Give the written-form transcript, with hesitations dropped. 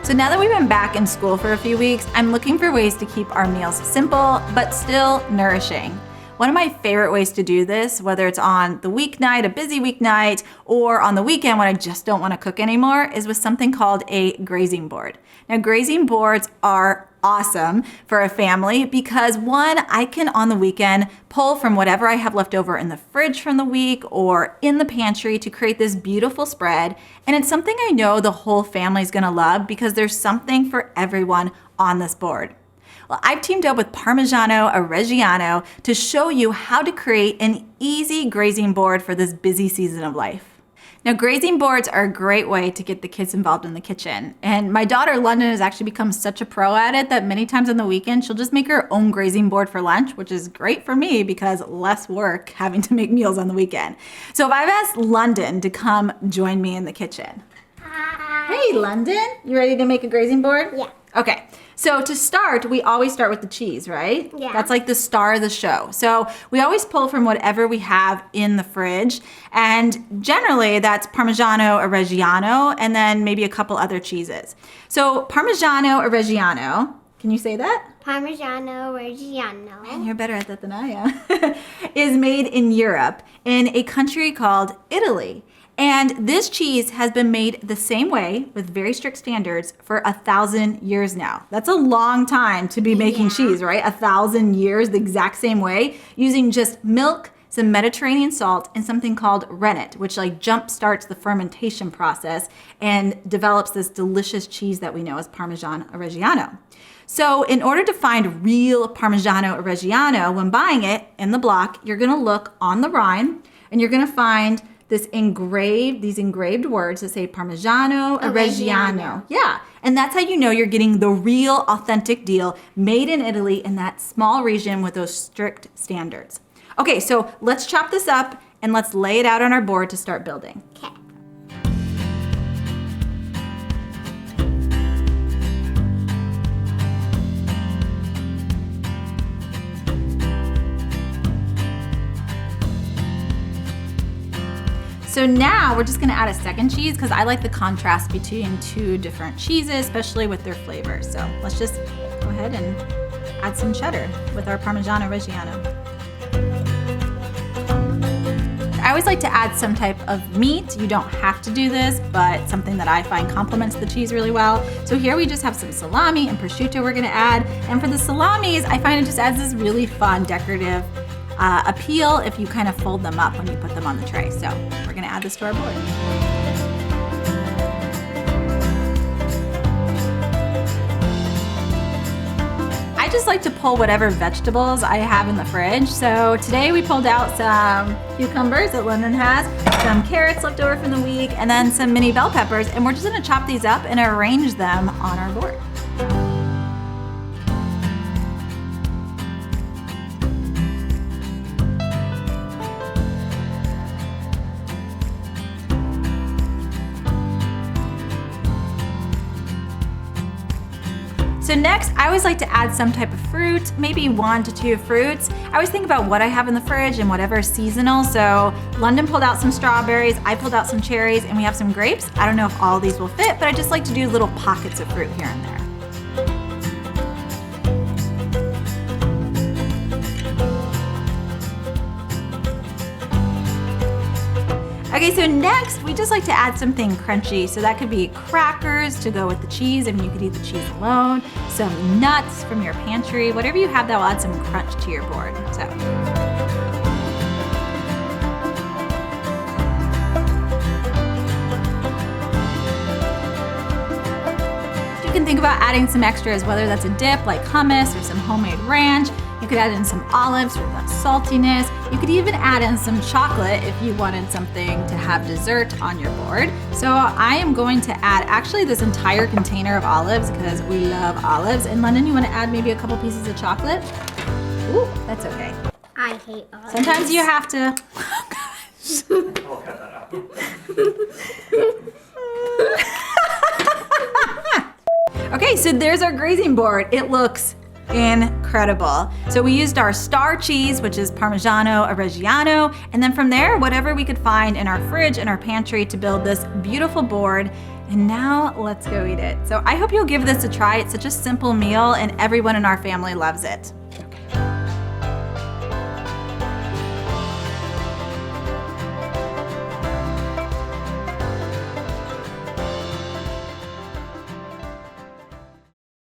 So now that we've been back in school for a few weeks, I'm looking for ways to keep our meals simple, but still nourishing. One of my favorite ways to do this, whether it's on the weeknight, a busy weeknight, or on the weekend when I just don't want to cook anymore, is with something called a grazing board. Now, grazing boards are awesome for a family because one, I can on the weekend pull from whatever I have left over in the fridge from the week or in the pantry to create this beautiful spread. And it's something I know the whole family is gonna love because there's something for everyone on this board. Well, I've teamed up with Parmigiano-Reggiano to show you how to create an easy grazing board for this busy season of life. Now, grazing boards are a great way to get the kids involved in the kitchen. And my daughter, London, has actually become such a pro at it that many times on the weekend, she'll just make her own grazing board for lunch, which is great for me because less work having to make meals on the weekend. So I've asked London to come join me in the kitchen. Hi. Hey, London, you ready to make a grazing board? Yeah. Okay, so to start, we always start with the cheese, right? Yeah. That's like the star of the show. So we always pull from whatever we have in the fridge. And generally that's Parmigiano-Reggiano and then maybe a couple other cheeses. So Parmigiano-Reggiano, can you say that? Parmigiano-Reggiano. Man, you're better at that than I am. Is made in Europe in a country called Italy. And this cheese has been made the same way with very strict standards for 1,000 years now. That's a long time to be making cheese, right? 1,000 years the exact same way using just milk, some Mediterranean salt, and something called rennet, which like jump starts the fermentation process and develops this delicious cheese that we know as Parmigiano-Reggiano. So in order to find real Parmigiano-Reggiano when buying it in the block, you're gonna look on the rind and you're gonna find these engraved words that say Parmigiano-Reggiano. Yeah, and that's how you know you're getting the real authentic deal made in Italy in that small region with those strict standards. Okay, so let's chop this up and let's lay it out on our board to start building. Okay. So now we're just gonna add a second cheese because I like the contrast between two different cheeses, especially with their flavors. So let's just go ahead and add some cheddar with our Parmigiano-Reggiano. I always like to add some type of meat. You don't have to do this, but something that I find complements the cheese really well. So here we just have some salami and prosciutto we're gonna add. And for the salamis, I find it just adds this really fun decorative appeal if you kind of fold them up when you put them on the tray. So we're gonna add this to our board. I just like to pull whatever vegetables I have in the fridge. So today we pulled out some cucumbers that London has, some carrots left over from the week, and then some mini bell peppers. And we're just gonna chop these up and arrange them on our board. So next, I always like to add some type of fruit, maybe 1 to 2 fruits. I always think about what I have in the fridge and whatever is seasonal. So London pulled out some strawberries, I pulled out some cherries, and we have some grapes. I don't know if all these will fit, but I just like to do little pockets of fruit here and there. Okay, so next, we just like to add something crunchy. So that could be crackers to go with the cheese. I mean, you could eat the cheese alone, some nuts from your pantry, whatever you have that will add some crunch to your board. So. You can think about adding some extras, whether that's a dip like hummus or some homemade ranch. You could add in some olives for that saltiness. You could even add in some chocolate if you wanted something to have dessert on your board. So I am going to add actually this entire container of olives because we love olives. In London, you want to add maybe a couple pieces of chocolate? Ooh, that's okay. I hate olives. Sometimes you have to, oh gosh. I'll cut that out. Okay, so there's our grazing board. It looks Incredible. So we used our star cheese, which is parmigiano-reggiano, and then from there, whatever we could find in our fridge and our pantry to build this beautiful board. And now let's go eat it. So I hope you'll give this a try. It's such a simple meal and everyone in our family loves it.